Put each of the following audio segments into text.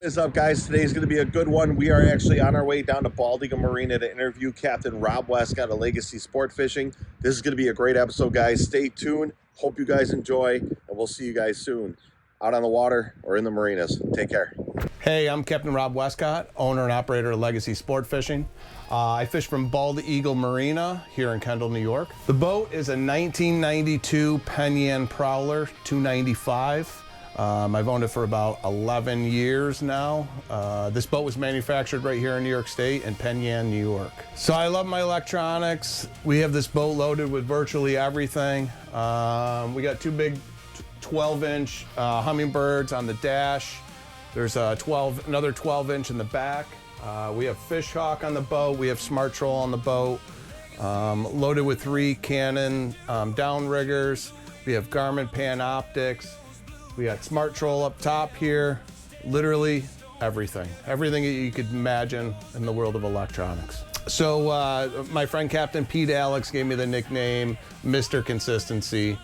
What is up, guys? Today's going to be a good one. We are actually on our way down to Bald Eagle Marina to interview Captain Rob Westcott of Legacy Sport Fishing. This is going to be a great episode, guys. Stay tuned. Hope you guys enjoy, and we'll see you guys soon out on the water or in the marinas. Take care. Hey, I'm Captain Rob Westcott, owner and operator of Legacy Sport Fishing. I fish from Bald Eagle Marina here in Kendall, New York. The boat is a 1992 Penyan Prowler 295. I've owned it for about 11 years now. This boat was manufactured right here in New York State in Penyan, New York. So I love my electronics. We have this boat loaded with virtually everything. We got two big 12-inch hummingbirds on the dash. There's another 12-inch in the back. We have Fish Hawk on the boat. We have Smart Troll on the boat. Loaded with 3 Canon downriggers. We have Garmin Panoptics. We got Smart Troll up top here. Literally everything. Everything that you could imagine in the world of electronics. So my friend Captain Pete Alex gave me the nickname Mr. Consistency.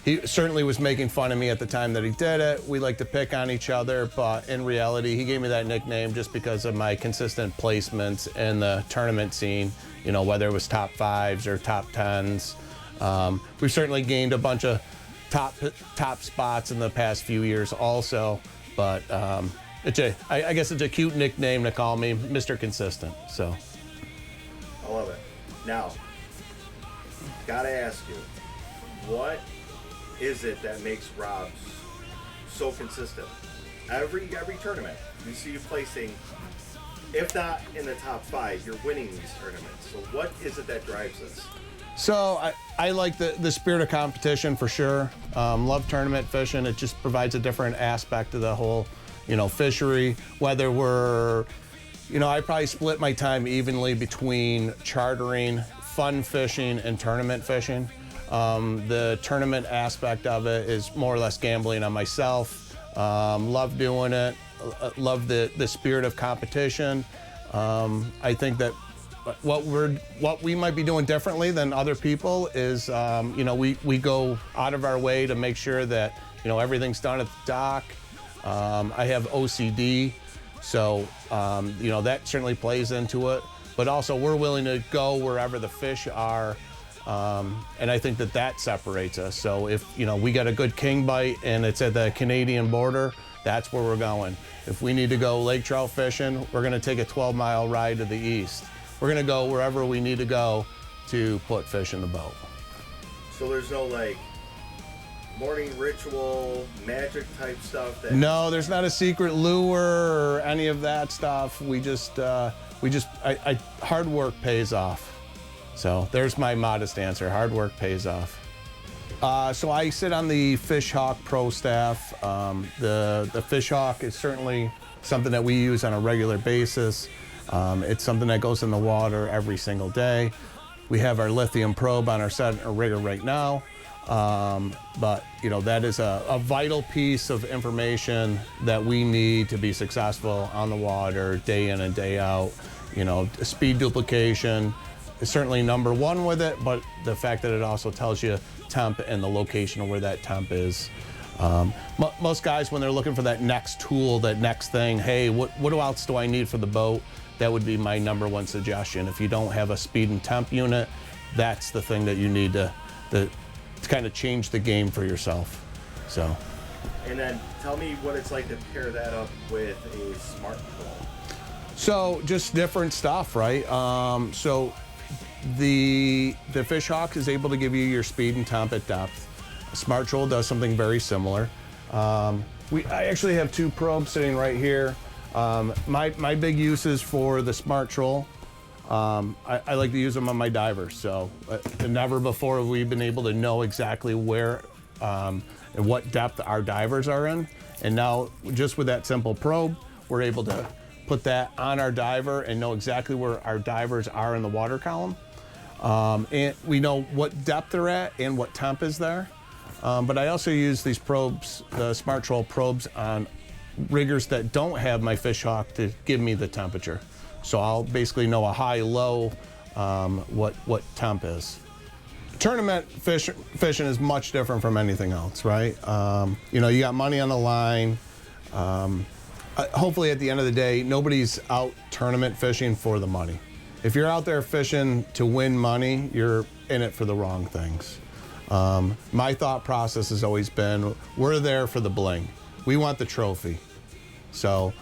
He certainly was making fun of me at the time that he did it. We like to pick on each other, but in reality, he gave me that nickname just because of my consistent placements in the tournament scene, you know, whether it was top 5s or top 10s. We've certainly gained a bunch of top spots in the past few years also, but I guess it's a cute nickname to call me Mr. Consistent, so. I love it. Now, gotta ask you, what is it that makes Rob so consistent? Every tournament, we see you placing, if not in the top 5, you're winning these tournaments. So what is it that drives this? So I like the spirit of competition for sure. Love tournament fishing. It just provides a different aspect of the whole, you know, fishery. Whether we're, you know, I probably split my time evenly between chartering, fun fishing, and tournament fishing. The tournament aspect of it is more or less gambling on myself. Love doing it. Love the spirit of competition. I think that what we might be doing differently than other people is, you know, we go out of our way to make sure that, you know, everything's done at the dock. I have OCD, so you know, that certainly plays into it. But also, we're willing to go wherever the fish are. And I think that separates us. So if, you know, we got a good king bite and it's at the Canadian border, that's where we're going. If we need to go lake trout fishing, we're gonna take a 12-mile ride to the east. We're gonna go wherever we need to go to put fish in the boat. So there's no like morning ritual, magic type stuff? No, there's not a secret lure or any of that stuff. We just hard work pays off. So there's my modest answer. Hard work pays off. So I sit on the Fish Hawk Pro staff. The Fish Hawk is certainly something that we use on a regular basis. It's something that goes in the water every single day. We have our lithium probe on our set or rigger right now. But you know, that is a vital piece of information that we need to be successful on the water day in and day out. You know, speed duplication is certainly number one with it, but the fact that it also tells you temp and the location of where that temp is. Most guys, when they're looking for that next tool, that next thing, hey, what else do I need for the boat? That would be my number one suggestion. If you don't have a speed and temp unit, that's the thing that you need to kind of change the game for yourself. So. And then tell me what it's like to pair that up with a Smart Troll. So just different stuff, right? So the Fish Hawk is able to give you your speed and temp at depth. Smart Troll does something very similar. I actually have 2 probes sitting right here. My big uses for the Smart Troll, I like to use them on my divers. So never before have we been able to know exactly where and what depth our divers are in. And now just with that simple probe, we're able to put that on our diver and know exactly where our divers are in the water column. And we know what depth they're at and what temp is there. But I also use these probes, the Smart Troll probes, on riggers that don't have my Fish Hawk to give me the temperature. So I'll basically know a high, low, what temp is. Tournament fishing is much different from anything else, right? You know, you got money on the line. hopefully at the end of the day, nobody's out tournament fishing for the money. If you're out there fishing to win money, you're in it for the wrong things. My thought process has always been, we're there for the bling. We want the trophy. So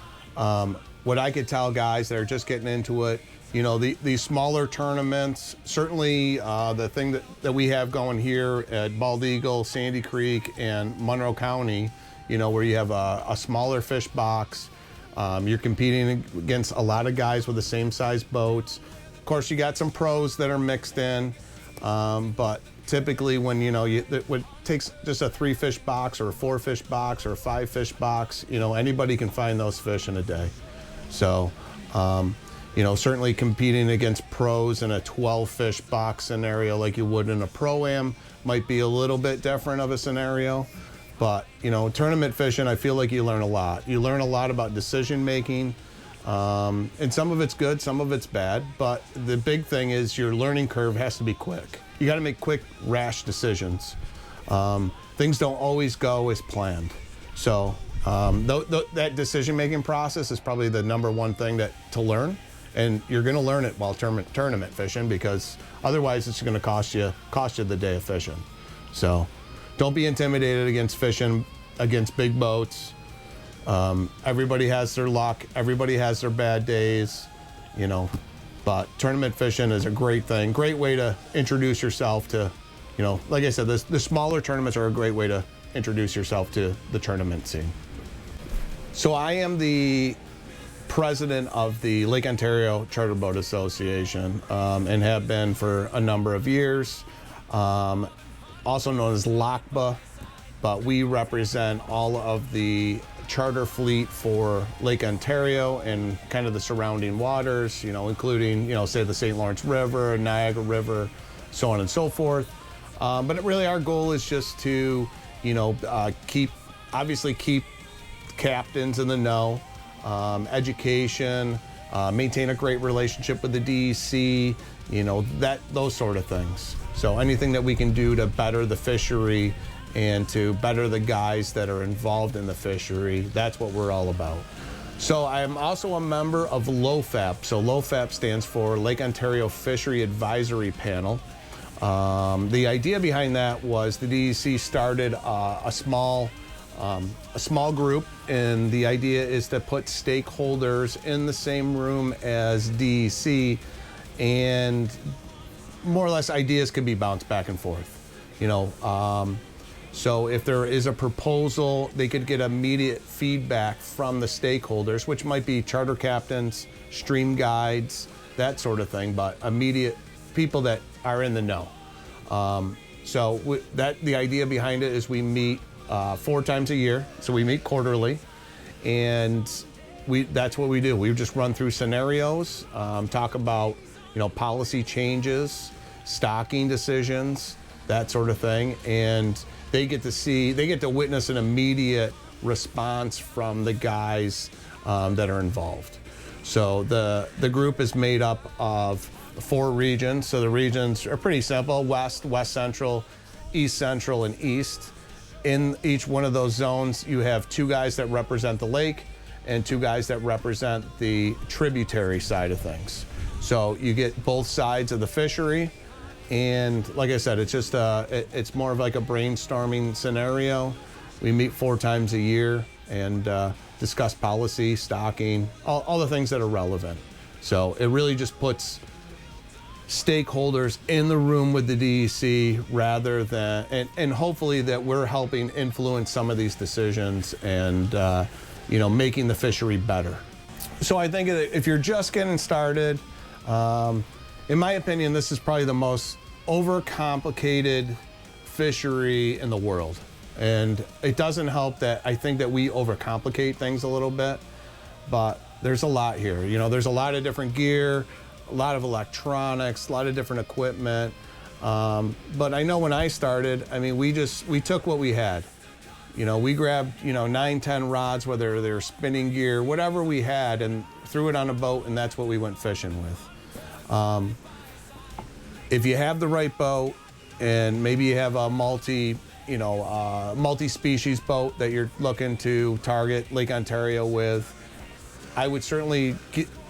what I could tell guys that are just getting into it, you know, these smaller tournaments, certainly the thing that we have going here at Bald Eagle, Sandy Creek, and Monroe County, you know, where you have a smaller fish box. You're competing against a lot of guys with the same size boats. Of course, you got some pros that are mixed in, but typically when, you know, it takes just a 3-fish box or a 4-fish box or a 5-fish box, you know, anybody can find those fish in a day. So, you know, certainly competing against pros in a 12-fish box scenario like you would in a Pro-Am might be a little bit different of a scenario. But, you know, tournament fishing, I feel like you learn a lot. You learn a lot about decision making, and some of it's good, some of it's bad. But the big thing is your learning curve has to be quick. You got to make quick, rash decisions. Things don't always go as planned. So that decision making process is probably the #1 thing to learn. And you're going to learn it while tournament fishing, because otherwise it's going to cost you the day of fishing. So don't be intimidated against fishing against big boats. Everybody has their luck. Everybody has their bad days, you know. But tournament fishing is a great thing. Great way to introduce yourself to, you know, like I said, the smaller tournaments are a great way to introduce yourself to the tournament scene. So I am the president of the Lake Ontario Charter Boat Association, and have been for a number of years. Also known as LACBA, but we represent all of the charter fleet for Lake Ontario and kind of the surrounding waters, you know, including, you know, say the St. Lawrence River, Niagara River, so on and so forth. But really our goal is just to, you know, keep captains in the know, education, maintain a great relationship with the DEC, you know, those sort of things. So anything that we can do to better the fishery and to better the guys that are involved in the fishery, that's what we're all about. So I am also a member of LOFAP. So LOFAP stands for Lake Ontario Fishery Advisory Panel. The idea behind that was the DEC started a small group, and the idea is to put stakeholders in the same room as DEC, and more or less ideas can be bounced back and forth, you know. So if there is a proposal, they could get immediate feedback from the stakeholders, which might be charter captains, stream guides, that sort of thing, but immediate people that are in the know. The idea behind it is we meet 4 times a year, so we meet quarterly, and that's what we do. We just run through scenarios, talk about, you know, policy changes, stocking decisions, that sort of thing, and they get to witness an immediate response from the guys that are involved. So the group is made up of 4 regions. So the regions are pretty simple: West, West Central, East Central, and East. In each one of those zones, you have 2 guys that represent the lake and 2 guys that represent the tributary side of things. So you get both sides of the fishery, and like I said, it's just it's more of like a brainstorming scenario. We meet 4 times a year and discuss policy, stocking, all the things that are relevant. So it really just puts stakeholders in the room with the DEC rather than, and hopefully that we're helping influence some of these decisions and you know, making the fishery better. So I think that if you're just getting started, in my opinion, this is probably the most overcomplicated fishery in the world. And it doesn't help that I think that we overcomplicate things a little bit, but there's a lot here. You know, there's a lot of different gear, a lot of electronics, a lot of different equipment. But I know when I started, I mean, we took what we had. You know, we grabbed, you know, 9, 10 rods, whether they're spinning gear, whatever we had, and threw it on a boat, and that's what we went fishing with. If you have the right boat, and maybe you have a multi-species boat that you're looking to target Lake Ontario with, I would certainly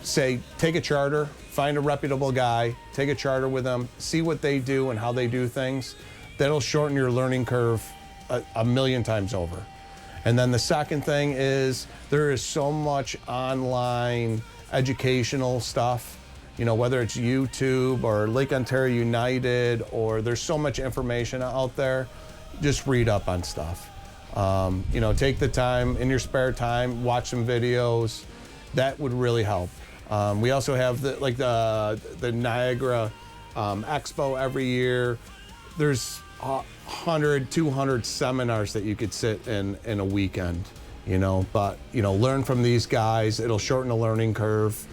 say take a charter, find a reputable guy, take a charter with them, see what they do and how they do things. That'll shorten your learning curve a million times over. And then the second thing is there is so much online educational stuff, whether it's YouTube or Lake Ontario United, or there's so much information out there. Just read up on stuff. Take the time in your spare time, watch some videos. That would really help. We also have the Niagara Expo every year. There's 100, 200 seminars that you could sit in a weekend, but learn from these guys. It'll shorten the learning curve.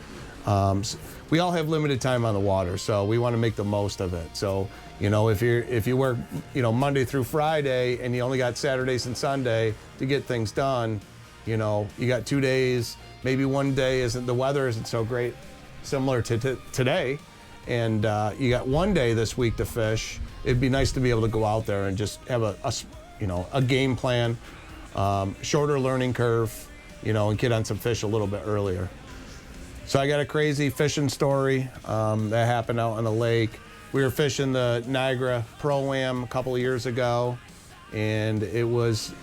We all have limited time on the water, so we want to make the most of it. So, if you work, Monday through Friday and you only got Saturdays and Sunday to get things done, you got 2 days, maybe one day the weather isn't so great, similar to today, and you got one day this week to fish. It'd be nice to be able to go out there and just have a game plan, shorter learning curve, and get on some fish a little bit earlier. So I got a crazy fishing story that happened out on the lake. We were fishing the Niagara Pro-Am a couple of years ago, and it was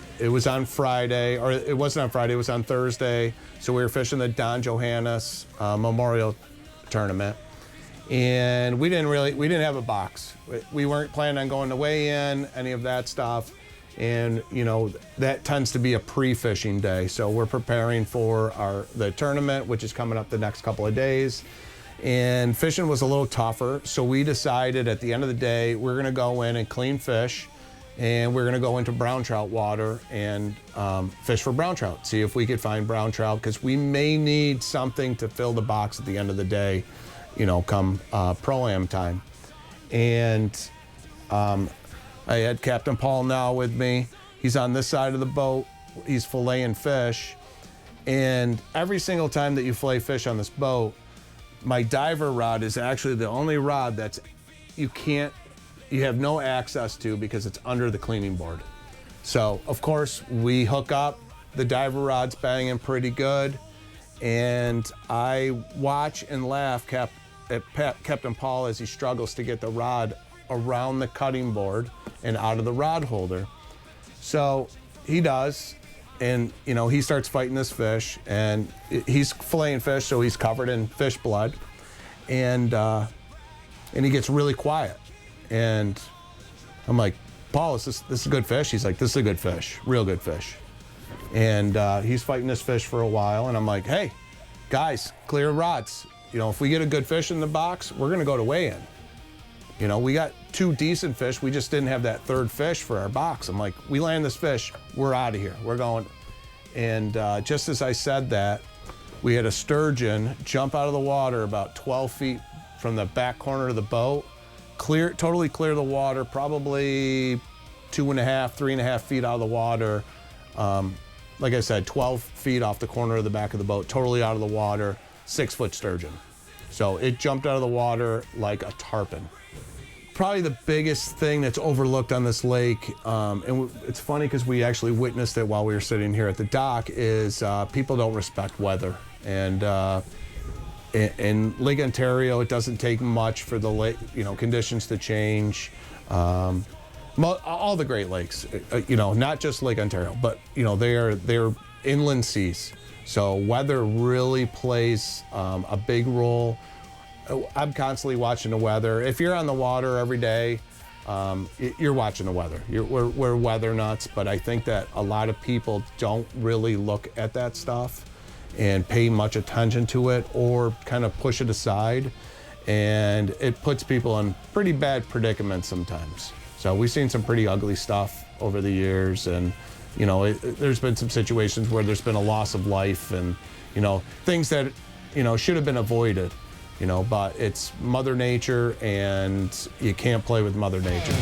on Friday, or it wasn't on Friday, it was on Thursday. So we were fishing the Don Johannes Memorial Tournament, and we didn't have a box. We weren't planning on going to weigh in, any of that stuff. And that tends to be a pre-fishing day, so we're preparing for the tournament, which is coming up the next couple of days. And fishing was a little tougher, so we decided at the end of the day we're going to go in and clean fish, and we're going to go into brown trout water and fish for brown trout, see if we could find brown trout, because we may need something to fill the box at the end of the day, come Pro-Am time. And I had Captain Paul now with me. He's on this side of the boat. He's filleting fish. And every single time that you fillet fish on this boat, my diver rod is actually the only rod that's you have no access to because it's under the cleaning board. So, of course, we hook up. The diver rod's banging pretty good. And I watch and laugh at Captain Paul as he struggles to get the rod around the cutting board and out of the rod holder. So he does, and he starts fighting this fish, and he's filleting fish, so he's covered in fish blood, and he gets really quiet. And I'm like, Paul, is this a good fish? He's like, this is a good fish, real good fish. And he's fighting this fish for a while, and I'm like, hey, guys, clear rods. If we get a good fish in the box, we're gonna go to weigh-in. We got 2 decent fish. We just didn't have that third fish for our box. I'm like, we land this fish, we're out of here. We're going. And just as I said that, we had a sturgeon jump out of the water about 12 feet from the back corner of the boat, totally clear the water, probably 2.5, 3.5 feet out of the water. Like I said, 12 feet off the corner of the back of the boat, totally out of the water, 6-foot sturgeon. So it jumped out of the water like a tarpon. Probably the biggest thing that's overlooked on this lake, and it's funny because we actually witnessed it while we were sitting here at the dock, is people don't respect weather. And in Lake Ontario, it doesn't take much for the lake, conditions to change. All the Great Lakes, not just Lake Ontario, but they're inland seas. So weather really plays a big role. I'm constantly watching the weather. If you're on the water every day, you're watching the weather. We're weather nuts, but I think that a lot of people don't really look at that stuff and pay much attention to it, or kind of push it aside, and it puts people in pretty bad predicaments sometimes. So we've seen some pretty ugly stuff over the years, and there's been some situations where there's been a loss of life, and things that should have been avoided. But it's Mother Nature, and you can't play with Mother Nature.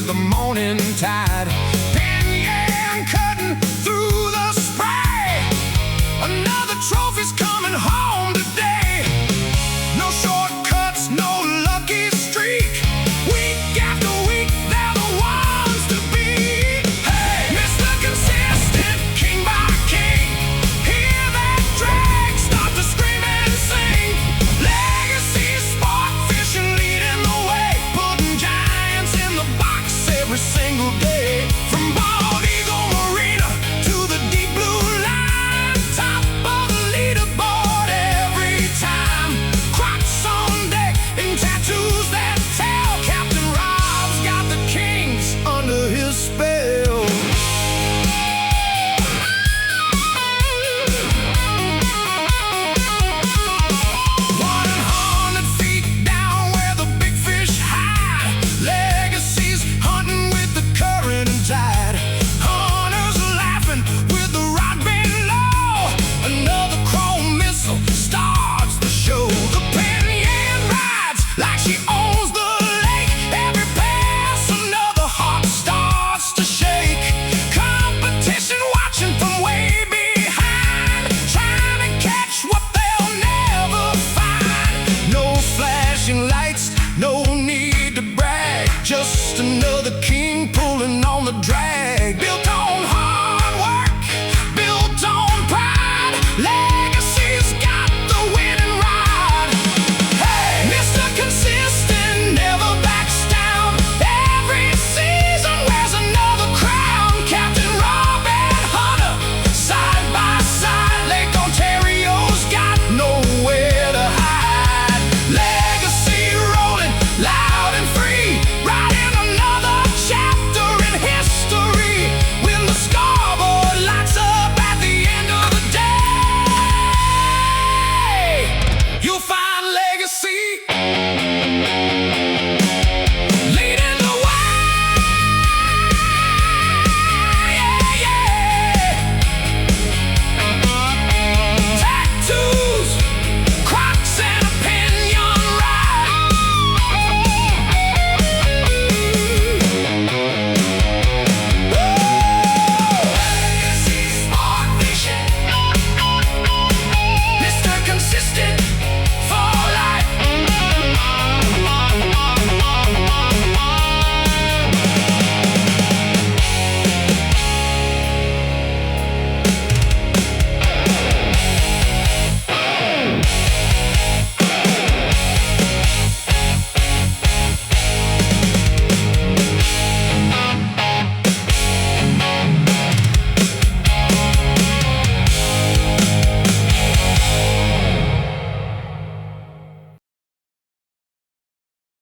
the morning tide. Pinyon cutting through the spray. Another trophy's coming home today. No shortcuts, no lucky streak. Week after week, they're the ones to beat. Hey, Mr. Consistent, king by king. Hear that drag, start to scream and sing. Legacy sport fishing leading the way, putting giants in the box every single day. From Bald Eagle Marina to the deep blue line, top of the leaderboard every time. Crocs on deck and tattoos that tell. Captain Rob's got the kings under his spell. 100 feet down where the big fish hide. Legacy's hunting with the current and tide. Hunters laughing with the rod bent low. Another chrome missile starts the show. The Pinyon rides like she owns the lake. Every pass, another heart starts to shake. Competition watching from way behind, trying to catch what they'll never find. No flashing lights, no need to brag. Just another king pulling on the drag.